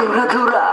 উড়া ধুরা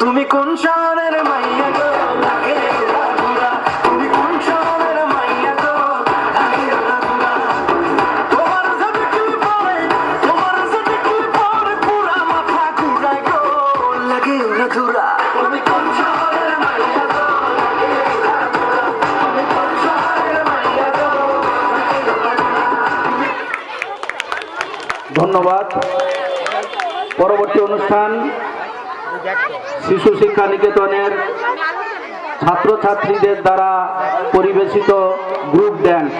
তুমি কোন শহরের মাইয়া গো লাগে উড়া ধুরা তুমি কোন শহরের মাইয়া গো লাগে উড়া ধুরা তোমার সাথে কি পরে পুরা মাথা ঘুরায় গো লাগে উড়া ধুরা তুমি কোন শহরের মাইয়া গো লাগে উড়া ধুরা তুমি কোন শহরের মাইয়া গো লাগে উড়া ধুরা। ধন্যবাদ। পরবর্তী অনুষ্ঠান শিশু শিক্ষা নিকেতনের ছাত্রছাত্রীদের দ্বারা পরিবেশিত গ্রুপ ড্যান্স।